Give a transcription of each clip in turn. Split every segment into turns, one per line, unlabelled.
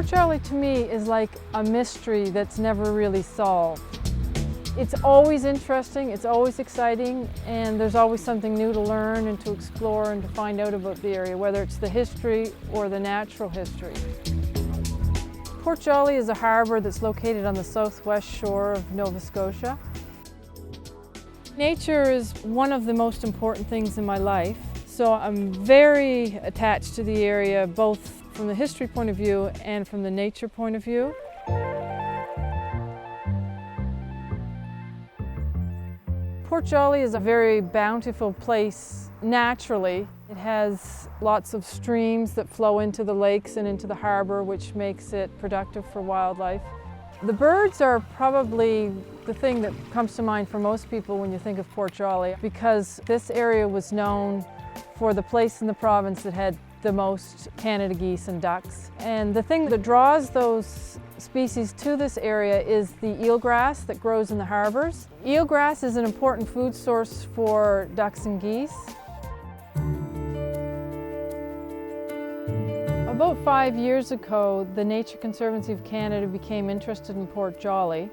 Charlie to me is like a mystery that's never really solved. It's always interesting, it's always exciting, and there's always something new to learn and to explore and to find out about the area, whether it's the history or the natural history. Port Jolly is a harbour that's located on the southwest shore of Nova Scotia. Nature is one of the most important things in my life, so I'm very attached to the area, both from the history point of view and from the nature point of view. Port Jolly is a very bountiful place naturally. It has lots of streams that flow into the lakes and into the harbour, which makes it productive for wildlife. The birds are probably the thing that comes to mind for most people when you think of Port Jolly, because this area was known for the place in the province that had the most Canada geese and ducks. And the thing that draws those species to this area is the eelgrass that grows in the harbours. Eelgrass is an important food source for ducks and geese. About 5 years ago, the Nature Conservancy of Canada became interested in Port Jolly.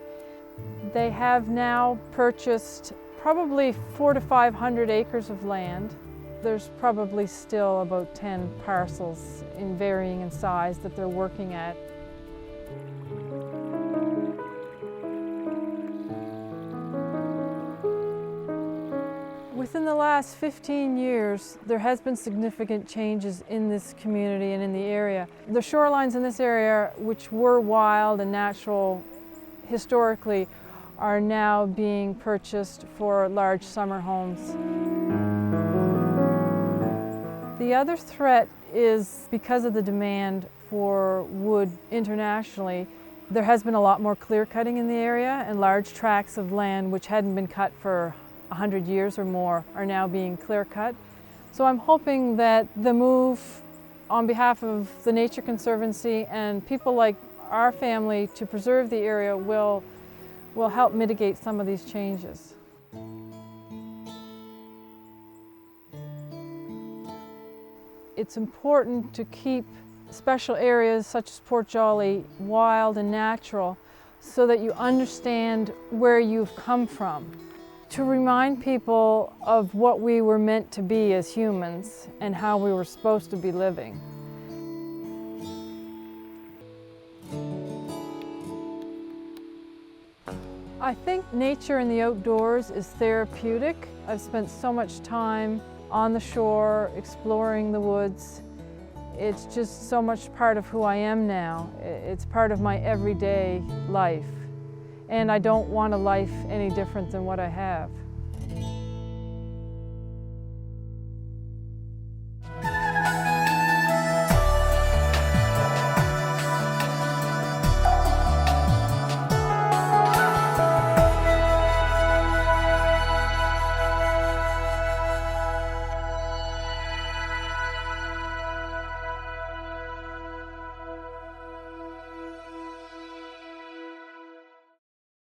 They have now purchased probably 400 to 500 acres of land. There's probably still about 10 parcels in varying in size that they're working at. Within the last 15 years, there has been significant changes in this community and in the area. The shorelines in this area, which were wild and natural historically, are now being purchased for large summer homes. The other threat is because of the demand for wood internationally. There has been a lot more clear cutting in the area, and large tracts of land which hadn't been cut for 100 years or more are now being clear cut. So I'm hoping that the move on behalf of the Nature Conservancy and people like our family to preserve the area will help mitigate some of these changes. It's important to keep special areas such as Port Jolly wild and natural so that you understand where you've come from. To remind people of what we were meant to be as humans and how we were supposed to be living. I think nature and the outdoors is therapeutic. I've spent so much time on the shore, exploring the woods. It's just so much part of who I am now. It's part of my everyday life. And I don't want a life any different than what I have.